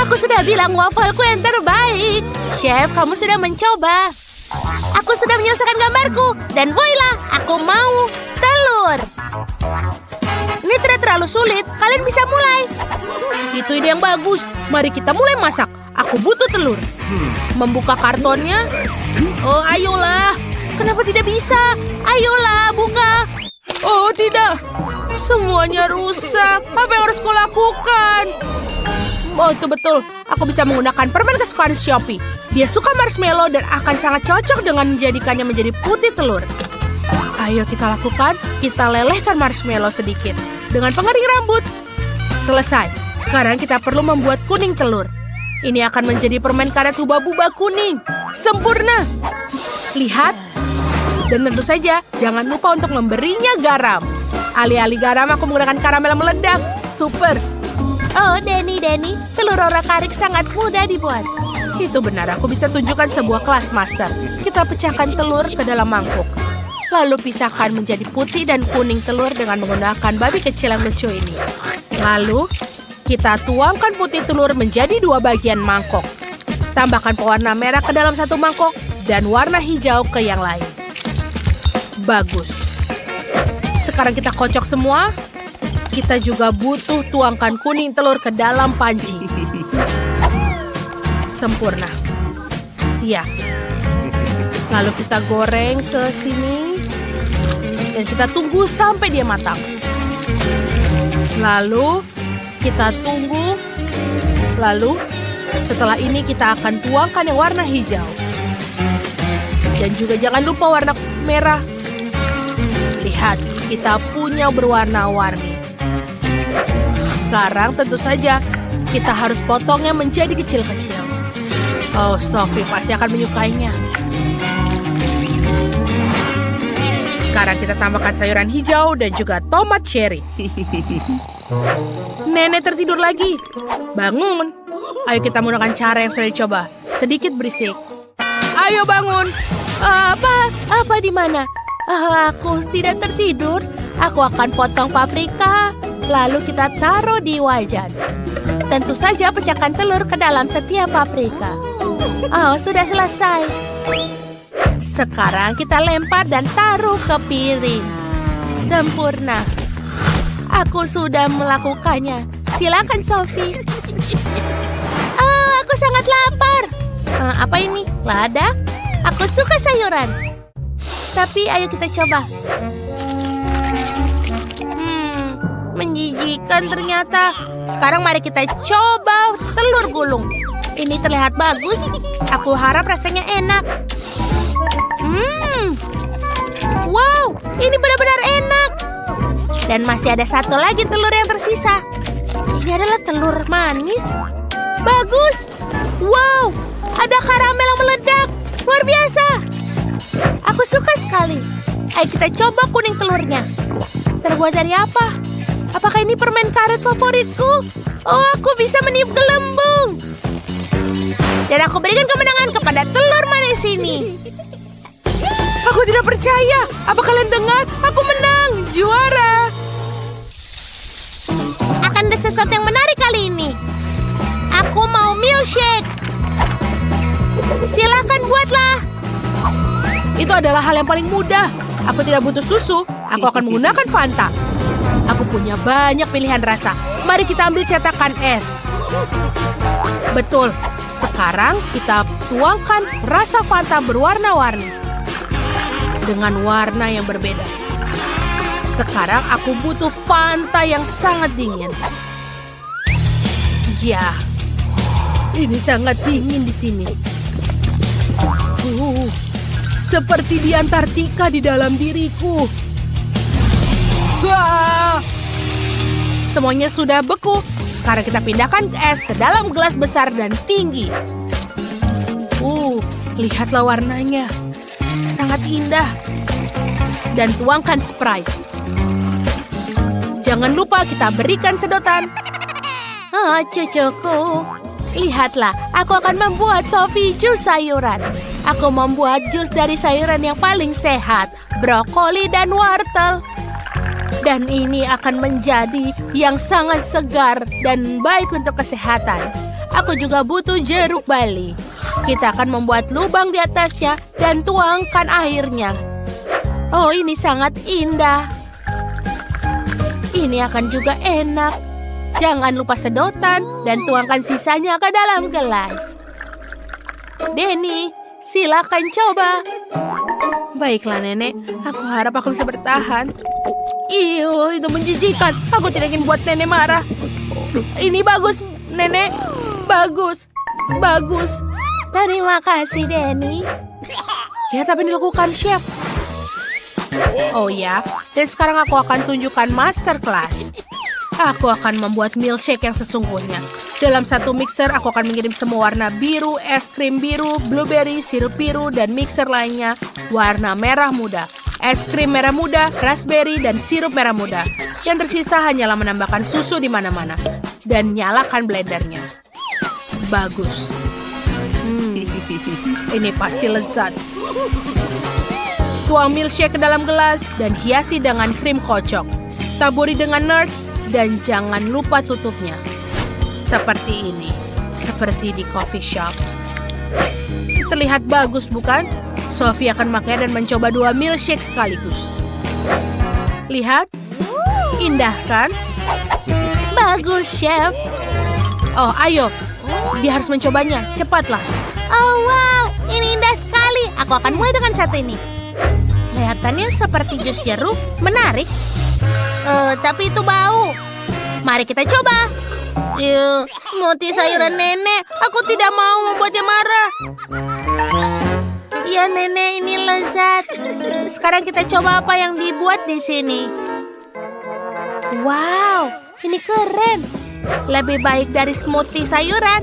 Aku sudah bilang waffleku yang terbaik. Chef, kamu sudah mencoba. Aku sudah menyelesaikan gambarku. Dan voila, aku mau telur. Ini tidak terlalu sulit. Kalian bisa mulai. Itu ide yang bagus. Mari kita mulai masak. Aku butuh telur. Membuka kartonnya. Oh, ayolah. Kenapa tidak bisa? Ayolah, buka. Oh, tidak. Semuanya rusak. Apa yang harus kulakukan? Oh, itu betul. Aku bisa menggunakan permen kesukaan Shopee. Dia suka marshmallow dan akan sangat cocok dengan menjadikannya menjadi putih telur. Ayo kita lakukan. Kita lelehkan marshmallow sedikit. Dengan pengering rambut. Selesai. Sekarang kita perlu membuat kuning telur. Ini akan menjadi permen karet hubah-bubah kuning. Sempurna. Lihat. Dan tentu saja, jangan lupa untuk memberinya garam. Alih-alih garam, aku menggunakan karamel meledak. Super. Oh, Danny, telur orak-arik sangat mudah dibuat. Itu benar, aku bisa tunjukkan sebuah kelas master. Kita pecahkan telur ke dalam mangkuk. Lalu pisahkan menjadi putih dan kuning telur dengan menggunakan babi kecil yang lucu ini. Lalu, kita tuangkan putih telur menjadi 2 bagian mangkok. Tambahkan pewarna merah ke dalam satu mangkok dan warna hijau ke yang lain. Bagus. Sekarang kita kocok semua. Kita juga butuh tuangkan kuning telur ke dalam panci. Sempurna. Ya. Lalu kita goreng ke sini. Dan kita tunggu sampai dia matang. Lalu kita tunggu. Lalu setelah ini kita akan tuangkan yang warna hijau. Dan juga jangan lupa warna merah. Lihat, kita punya berwarna-warni. Sekarang tentu saja kita harus potongnya menjadi kecil-kecil. Oh, Sophie pasti akan menyukainya. Sekarang kita tambahkan sayuran hijau dan juga tomat cherry. Nenek tertidur lagi. Bangun. Ayo kita menggunakan cara yang sudah dicoba. Sedikit berisik. Ayo bangun. Apa di mana? Aku tidak tertidur. Aku akan potong paprika, lalu kita taruh di wajan. Tentu saja pecahkan telur ke dalam setiap paprika. Oh, sudah selesai. Sekarang kita lempar dan taruh ke piring. Sempurna. Aku sudah melakukannya. Silakan, Sophie. Oh, aku sangat lapar. Apa ini? Lada? Aku suka sayuran. Tapi ayo kita coba. Menjijikan ternyata. Sekarang mari kita coba telur gulung. Ini terlihat bagus. Aku harap rasanya enak. Wow, ini benar-benar enak. Dan masih ada satu lagi telur yang tersisa. Ini adalah telur manis. Bagus. Wow, ada karamel yang meledak. Luar biasa. Aku suka sekali. Ayo kita coba kuning telurnya. Terbuat dari apa? Apakah ini permen karet favoritku? Oh, aku bisa meniup gelembung. Dan aku berikan kemenangan kepada telur manis ini. Aku tidak percaya. Apa kalian dengar? Aku menang. Juara. Akan ada sesuatu yang menarik kali ini. Aku mau milkshake. Silakan buatlah. Itu adalah hal yang paling mudah. Aku tidak butuh susu. Aku akan menggunakan Fanta. Aku punya banyak pilihan rasa. Mari kita ambil cetakan es. Betul. Sekarang kita tuangkan rasa Fanta berwarna-warni. Dengan warna yang berbeda. Sekarang aku butuh Fanta yang sangat dingin. Ya. Ini sangat dingin di sini. Seperti di Antartika di dalam diriku. Wah! Semuanya sudah beku. Sekarang kita pindahkan es ke dalam gelas besar dan tinggi. Lihatlah warnanya. Sangat indah. Dan tuangkan Sprite. Jangan lupa kita berikan sedotan. Oh, cucuku. Lihatlah, aku akan membuat Sophie jus sayuran. Aku membuat jus dari sayuran yang paling sehat, brokoli dan wortel. Dan ini akan menjadi yang sangat segar dan baik untuk kesehatan. Aku juga butuh jeruk bali. Kita akan membuat lubang di atasnya dan tuangkan airnya. Oh, ini sangat indah. Ini akan juga enak. Jangan lupa sedotan dan tuangkan sisanya ke dalam gelas. Denny, silakan coba. Baiklah, Nenek. Aku harap aku bisa bertahan. Itu menjijikan. Aku tidak ingin buat Nenek marah. Ini bagus, Nenek. Bagus. Bagus. Terima kasih, Denny. Lihat apa yang dilakukan, Chef. Oh ya, dan sekarang aku akan tunjukkan masterclass. Aku akan membuat milkshake yang sesungguhnya. Dalam satu mixer, aku akan mengirim semua warna biru, es krim biru, blueberry, sirup biru, dan mixer lainnya warna merah muda. Es krim merah muda, raspberry, dan sirup merah muda. Yang tersisa hanyalah menambahkan susu di mana-mana. Dan nyalakan blendernya. Bagus. Ini pasti lezat. Tuang milkshake ke dalam gelas dan hiasi dengan krim kocok. Taburi dengan nuts. Dan jangan lupa tutupnya. Seperti ini. Seperti di coffee shop. Terlihat bagus, bukan? Sophie akan makan dan mencoba 2 milkshake sekaligus. Lihat. Indah, kan? Bagus, Chef. Oh, ayo. Dia harus mencobanya. Cepatlah. Oh, wow. Ini indah sekali. Aku akan mulai dengan satu ini. Kelihatannya seperti jus jeruk. Menarik. Tapi itu bau. Mari kita coba. Smoothie sayuran Nenek. Aku tidak mau membuatnya marah. Ya, Nenek, ini lezat. Sekarang kita coba apa yang dibuat di sini. Wow, ini keren. Lebih baik dari smoothie sayuran.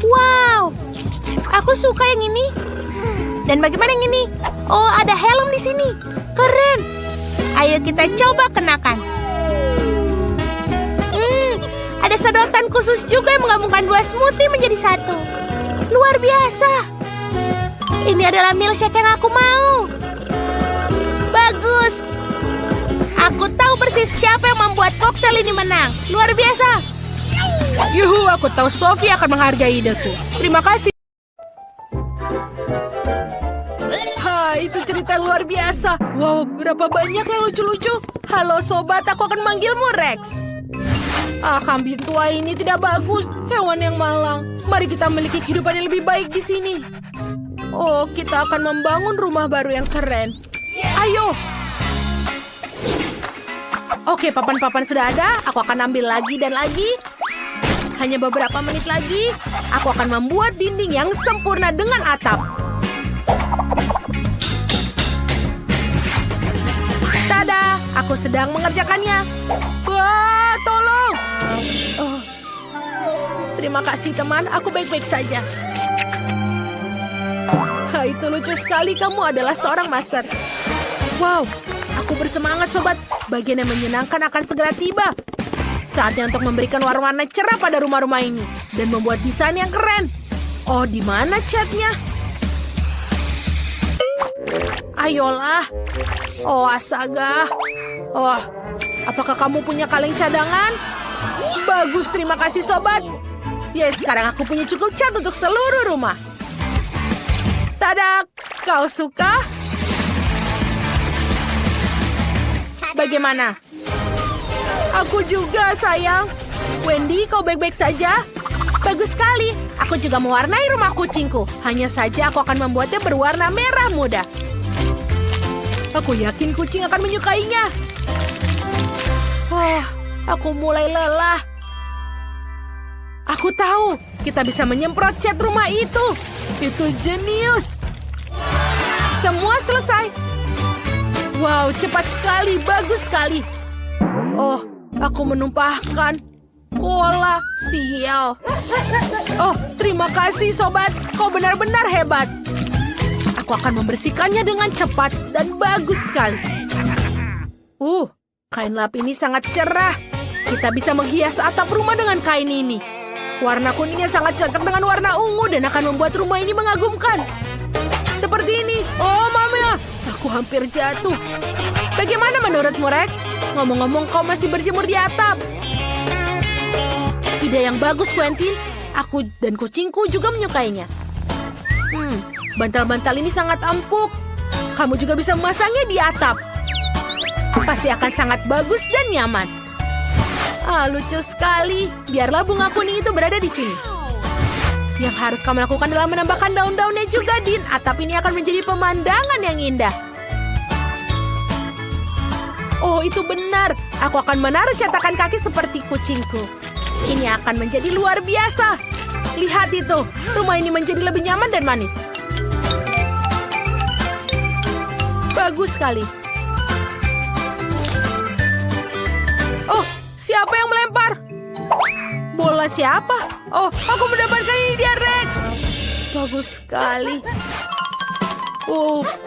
Wow, aku suka yang ini. Dan bagaimana yang ini? Oh, ada helm di sini. Keren. Ayo kita coba kenakan. Ada sedotan khusus juga yang menggabungkan dua smoothie menjadi satu. Luar biasa. Ini adalah milkshake yang aku mau. Bagus. Aku tahu persis siapa yang membuat koktail ini menang. Luar biasa. Yuhu, aku tahu Sophie akan menghargai ideku. Terima kasih. Itu cerita luar biasa. Wow, berapa banyak yang lucu-lucu. Halo sobat, aku akan manggilmu Rex. Kambing tua ini tidak bagus. Hewan yang malang. Mari kita memiliki kehidupan yang lebih baik di sini. Oh, kita akan membangun rumah baru yang keren. Ayo. Oke, papan-papan sudah ada. Aku akan ambil lagi dan lagi. Hanya beberapa menit lagi, aku akan membuat dinding yang sempurna dengan atap. Tada, aku sedang mengerjakannya. Wah, tolong. Oh. Terima kasih teman, aku baik-baik saja. Itu lucu sekali, kamu adalah seorang master. Wow, aku bersemangat sobat. Bagian yang menyenangkan akan segera tiba. Saatnya untuk memberikan warna-warna cerah pada rumah-rumah ini. Dan membuat desain yang keren. Oh, di mana catnya? Ayolah. Oh, astaga. Oh, apakah kamu punya kaleng cadangan? Bagus, terima kasih sobat. Yes, sekarang aku punya cukup cat untuk seluruh rumah. Tada, kau suka? Bagaimana? Aku juga, sayang. Wendy, kau baik-baik saja? Bagus sekali. Aku juga mewarnai rumah kucingku. Hanya saja aku akan membuatnya berwarna merah muda. Aku yakin kucing akan menyukainya. Wah, aku mulai lelah. Aku tahu, kita bisa menyemprot cat rumah itu. Itu jenius. Semua selesai. Wow, cepat sekali, bagus sekali. Oh, aku menumpahkan cola. Sial. Oh, terima kasih sobat. Kau benar-benar hebat. Aku akan membersihkannya dengan cepat dan bagus sekali. Kain lap ini sangat cerah. Kita bisa menghias atap rumah dengan kain ini. Warna kuningnya sangat cocok dengan warna ungu dan akan membuat rumah ini mengagumkan. Seperti ini. Oh, Mama, aku hampir jatuh. Bagaimana menurutmu, Rex? Ngomong-ngomong, kau masih berjemur di atap. Ide yang bagus, Quentin. Aku dan kucingku juga menyukainya. Bantal-bantal ini sangat empuk. Kamu juga bisa memasangnya di atap. Pasti akan sangat bagus dan nyaman. Lucu sekali. Biarlah bunga kuning itu berada di sini. Yang harus kamu lakukan adalah menambahkan daun-daunnya juga, Din. Atap ini akan menjadi pemandangan yang indah. Oh, itu benar. Aku akan menaruh cetakan kaki seperti kucingku. Ini akan menjadi luar biasa. Lihat itu. Rumah ini menjadi lebih nyaman dan manis. Bagus sekali. Oh, siapa yang melempar? Bola siapa? Oh, aku mendapatkan ini dia, Rex. Bagus sekali. Ups.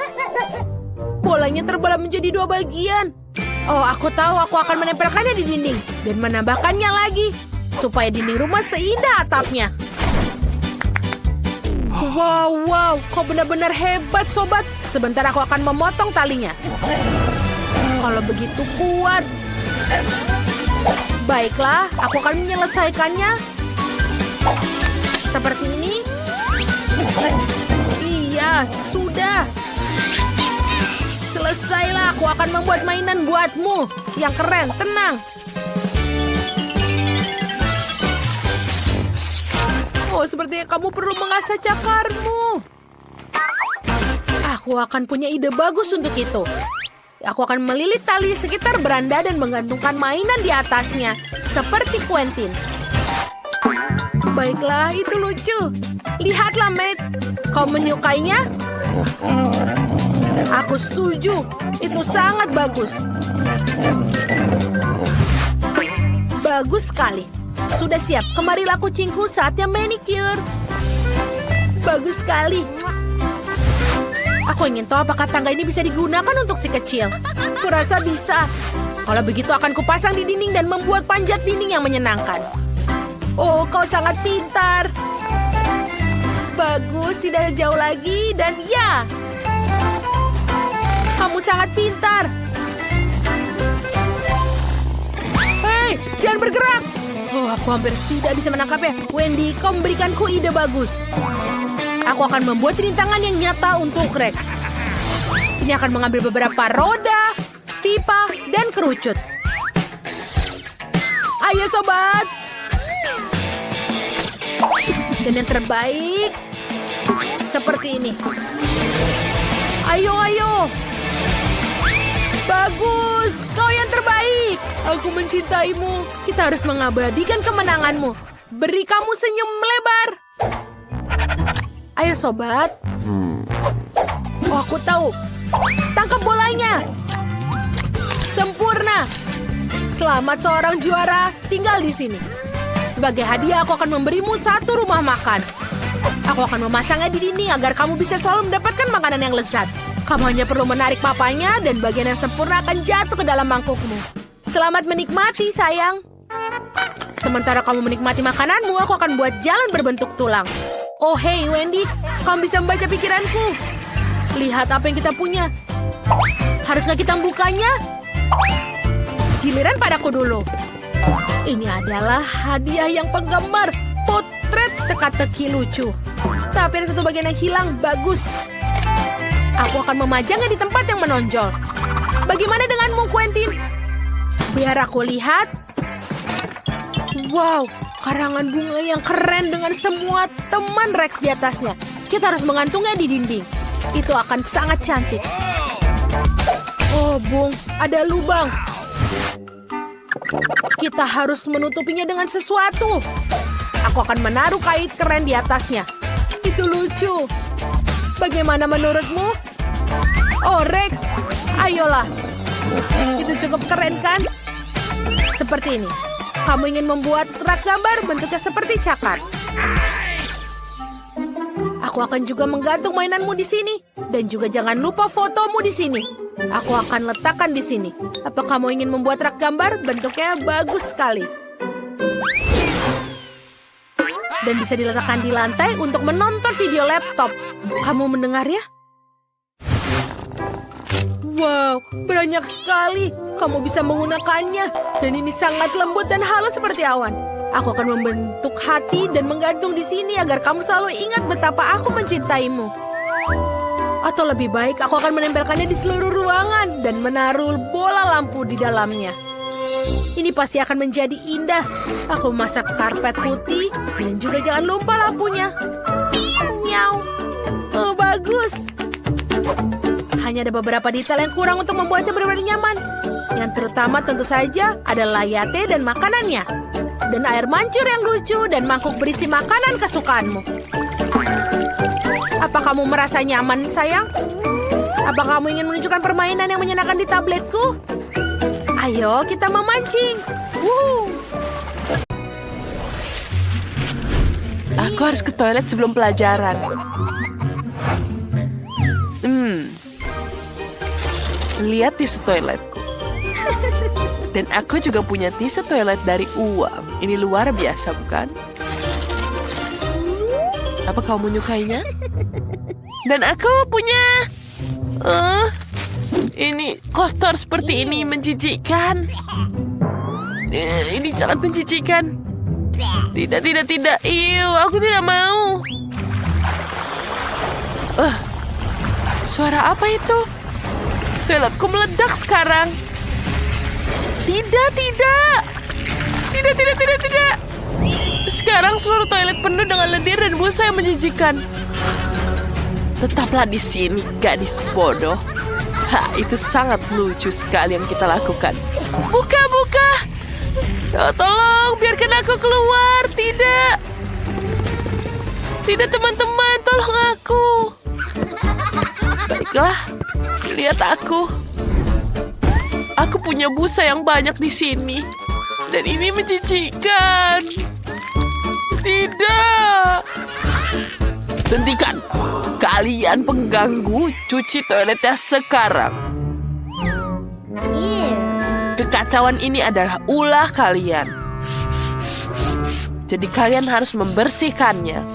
Bolanya terbelah menjadi dua bagian. Oh, aku tahu aku akan menempelkannya di dinding. Dan menambahkannya lagi. Supaya dinding rumah seindah atapnya. Wow, kau benar-benar hebat, sobat. Sebentar aku akan memotong talinya. Kalau begitu kuat. Baiklah, aku akan menyelesaikannya. Seperti ini. Iya, sudah. Selesailah, aku akan membuat mainan buatmu. Yang keren, tenang. Oh, sepertinya kamu perlu mengasah cakarmu. Aku akan punya ide bagus untuk itu. Aku akan melilit tali sekitar beranda dan menggantungkan mainan di atasnya. Seperti Quentin. Baiklah, itu lucu. Lihatlah, Matt. Kau menyukainya? Aku setuju. Itu sangat bagus. Bagus sekali. Sudah siap, kemarilah kucingku, saatnya manicure. Bagus sekali. Aku ingin tahu apakah tangga ini bisa digunakan untuk si kecil. Kurasa bisa. Kalau begitu akan kupasang di dinding dan membuat panjat dinding yang menyenangkan. Oh, kau sangat pintar. Bagus, tidak jauh lagi dan ya. Kamu sangat pintar. Hei, jangan bergerak. Oh, aku hampir tidak bisa menangkapnya. Wendy, kau memberikanku ide bagus. Aku akan membuat rintangan yang nyata untuk Rex. Ini akan mengambil beberapa roda, pipa, dan kerucut. Ayo sobat. Dan yang terbaik, seperti ini. Ayo, ayo. Bagus, kau yang terbaik. Aku mencintaimu. Kita harus mengabadikan kemenanganmu. Beri kamu senyum melebar. Ayo sobat. Oh, aku tahu. Tangkap bolanya. Sempurna. Selamat seorang juara tinggal di sini. Sebagai hadiah aku akan memberimu satu rumah makan. Aku akan memasangnya di dinding agar kamu bisa selalu mendapatkan makanan yang lezat. Kamu hanya perlu menarik papanya dan bagian yang sempurna akan jatuh ke dalam mangkukmu. Selamat menikmati, sayang. Sementara kamu menikmati makananmu, aku akan buat jalan berbentuk tulang. Oh, hey Wendy, kamu bisa membaca pikiranku. Lihat apa yang kita punya. Haruskah kita membukanya? Giliran padaku dulu. Ini adalah hadiah yang penggemar. Potret teka-teki lucu. Tapi ada satu bagian yang hilang. Bagus. Aku akan memajangnya di tempat yang menonjol. Bagaimana denganmu, Quentin? Biar aku lihat. Wow, karangan bunga yang keren dengan semua teman Rex di atasnya. Kita harus mengantungnya di dinding. Itu akan sangat cantik. Oh, Bung, ada lubang. Kita harus menutupinya dengan sesuatu. Aku akan menaruh kait keren di atasnya. Itu lucu. Bagaimana menurutmu? Oh, Rex, ayolah. Itu cukup keren, kan? Seperti ini. Kamu ingin membuat rak gambar bentuknya seperti cakar. Aku akan juga menggantung mainanmu di sini. Dan juga jangan lupa fotomu di sini. Aku akan letakkan di sini. Apa kamu ingin membuat rak gambar? Bentuknya bagus sekali. Dan bisa diletakkan di lantai untuk menonton video laptop. Kamu mendengarnya? Wow, banyak sekali. Kamu bisa menggunakannya. Dan ini sangat lembut dan halus seperti awan. Aku akan membentuk hati dan menggantung di sini agar kamu selalu ingat betapa aku mencintaimu. Atau lebih baik, aku akan menempelkannya di seluruh ruangan dan menaruh bola lampu di dalamnya. Ini pasti akan menjadi indah. Aku masak karpet putih dan juga jangan lupa lampunya. Miau. Oh, bagus. Hanya ada beberapa detail yang kurang untuk membuatnya benar-benar nyaman. Yang terutama tentu saja adalah latte dan makanannya. Dan air mancur yang lucu dan mangkuk berisi makanan kesukaanmu. Apa kamu merasa nyaman, sayang? Apa kamu ingin menunjukkan permainan yang menyenangkan di tabletku? Ayo, kita memancing. Aku harus ke toilet sebelum pelajaran. Lihat tisu toiletku. Dan aku juga punya tisu toilet dari uang. Ini luar biasa, bukan? Apa kamu menyukainya? Dan aku punya... ini kotor seperti ini, menjijikkan. Ini sangat menjijikkan. Tidak. Iu, aku tidak mau. Suara apa itu? Toiletku meledak sekarang. Tidak. Sekarang seluruh toilet penuh dengan lendir dan busa yang menjijikkan. Tetaplah di sini, gadis bodoh. Itu sangat lucu sekali yang kita lakukan. Buka. Oh, tolong, biarkan aku keluar. Tidak, teman-teman, tolong aku. Baiklah, lihat aku. Aku punya busa yang banyak di sini. Dan ini menjijikkan. Tidak. Hentikan. Kalian pengganggu, cuci toiletnya sekarang. Kekacauan ini adalah ulah kalian. Jadi kalian harus membersihkannya.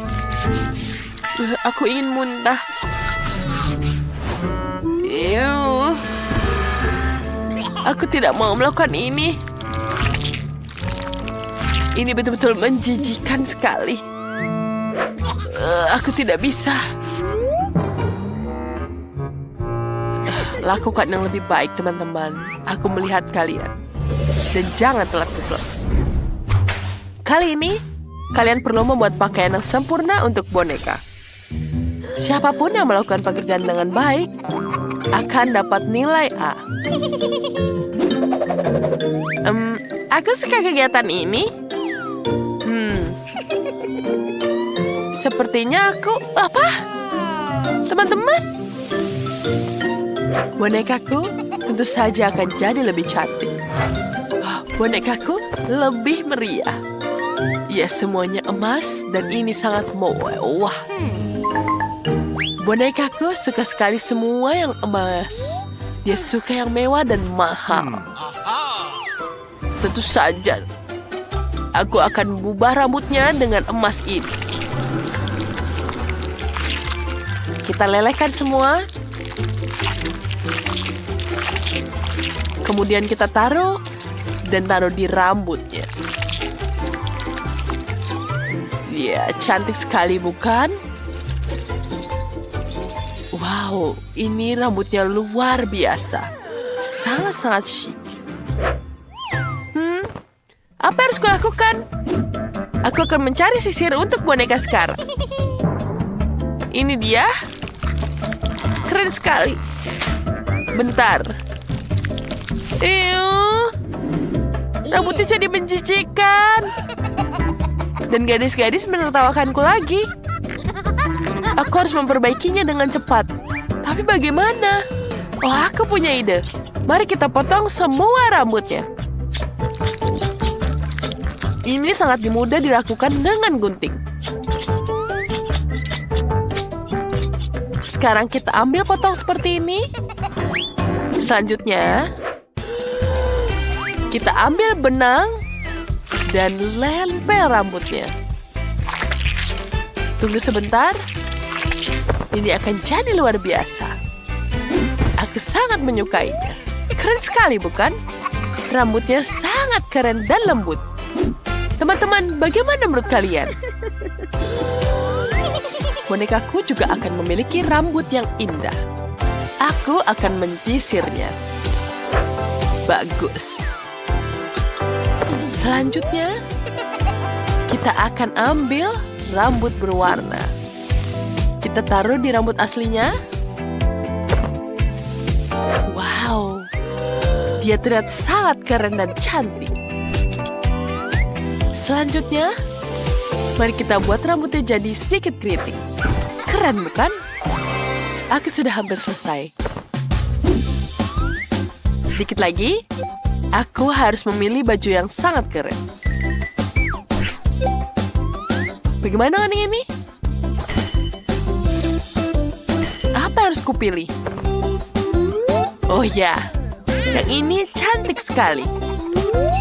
Aku ingin muntah. Ew. Aku tidak mau melakukan ini. Ini betul-betul menjijikan sekali. Aku tidak bisa. Lakukan yang lebih baik, teman-teman. Aku melihat kalian. Dan jangan telat ke kelas. Kali ini, kalian perlu membuat pakaian yang sempurna untuk boneka. Siapapun yang melakukan pekerjaan dengan baik akan dapat nilai A. Aku suka kegiatan ini. Sepertinya aku... Apa? Teman-teman? Bonekaku tentu saja akan jadi lebih cantik. Bonekaku lebih meriah. Ya, semuanya emas dan ini sangat mewah. Bonekaku suka sekali semua yang emas. Dia suka yang mewah dan mahal. Tentu saja, aku akan mengubah rambutnya dengan emas ini. Kita lelehkan semua. Kemudian kita taruh di rambutnya. Ya, cantik sekali bukan? Wow, ini rambutnya luar biasa. Sangat-sangat chic. Apa yang harus kulakukan? Aku akan mencari sisir untuk boneka sekarang. Ini dia. Keren sekali. Bentar. Rambutnya jadi menjijikan. Dan gadis-gadis menertawakanku lagi. Aku harus memperbaikinya dengan cepat. Tapi bagaimana? Oh, aku punya ide. Mari kita potong semua rambutnya. Ini sangat mudah dilakukan dengan gunting. Sekarang kita ambil potong seperti ini. Selanjutnya, kita ambil benang dan lempel rambutnya. Tunggu sebentar. Ini akan jadi luar biasa. Aku sangat menyukainya. Keren sekali, bukan? Rambutnya sangat keren dan lembut. Teman-teman, bagaimana menurut kalian? Bonekaku juga akan memiliki rambut yang indah. Aku akan menyisirnya. Bagus. Selanjutnya, kita akan ambil rambut berwarna. Kita taruh di rambut aslinya. Wow, dia terlihat sangat keren dan cantik. Selanjutnya, mari kita buat rambutnya jadi sedikit keriting. Keren bukan? Aku sudah hampir selesai. Sedikit lagi, aku harus memilih baju yang sangat keren. Bagaimana dengan ini? Apa yang harus kupilih? Oh ya, yang ini cantik sekali.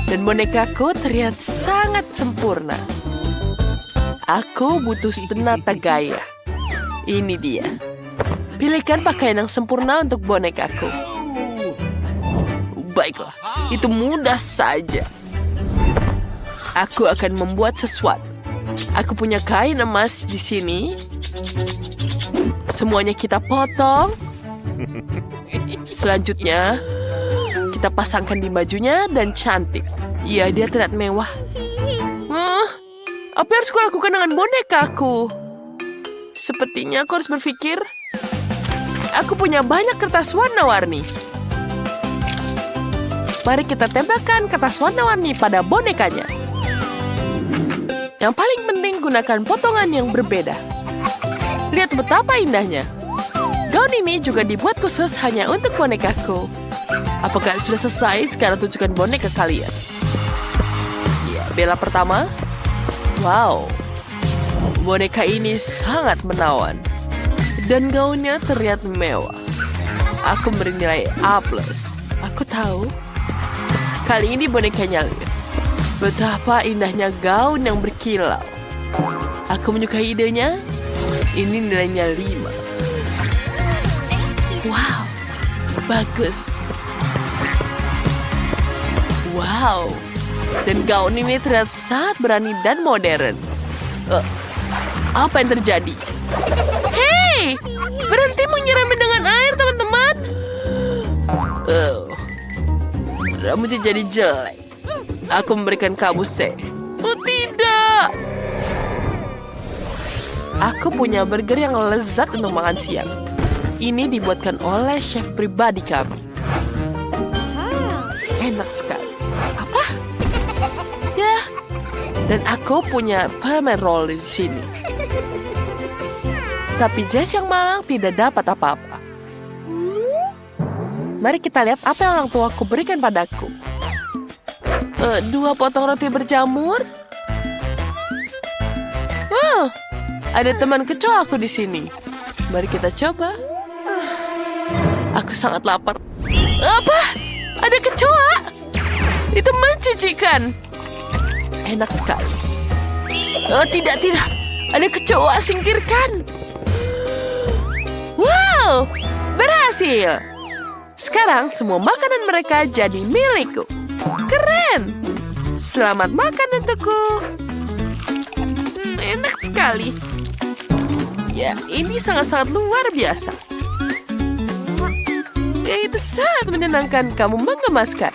Dan bonekaku terlihat sangat sempurna. Aku butuh penata gaya. Ini dia. Pilihkan pakaian yang sempurna untuk bonekaku. Baiklah, itu mudah saja. Aku akan membuat sesuatu. Aku punya kain emas di sini. Semuanya kita potong. Selanjutnya, kita pasangkan di bajunya dan cantik. Iya, dia terlihat mewah. Apa yang harus kulakukan dengan bonekaku? Sepertinya aku harus berpikir. Aku punya banyak kertas warna-warni. Mari kita tempelkan kertas warna-warni pada bonekanya. Yang paling penting gunakan potongan yang berbeda. Lihat betapa indahnya. Gaun ini juga dibuat khusus hanya untuk bonekaku. Apakah sudah selesai? Sekarang tunjukkan boneka kalian. Ya, Bella pertama. Wow, boneka ini sangat menawan. Dan gaunnya terlihat mewah. Aku beri nilai A+. Aku tahu. Kali ini bonekanya lihat. Betapa indahnya gaun yang berkilau. Aku menyukai idenya. Ini nilainya 5. Wow, bagus. Wow, dan gaun ini terlihat sangat berani dan modern. Apa yang terjadi? Hei, berhenti menyirami dengan air, teman-teman. Rambutnya jadi jelek. Aku memberikan kamu C. Oh tidak. Aku punya burger yang lezat untuk makan siang. Ini dibuatkan oleh chef pribadi kami. Enak sekali. Apa? Ya. Dan aku punya permen roll di sini. Tapi Jess yang malang tidak dapat apa-apa. Mari kita lihat apa yang orang tuaku berikan padaku. 2 potong roti berjamur. Wow, ada teman kecoa aku di sini. Mari kita coba. Aku sangat lapar. Apa? Ada kecoa? Itu menjijikan. Enak sekali. Tidak. Ada kecoa, singkirkan. Wow, berhasil. Sekarang semua makanan mereka jadi milikku. Keren. Selamat makan untukku. Enak sekali. Ya, ini sangat-sangat luar biasa. Ya, itu sangat menyenangkan. Kamu menggemaskan.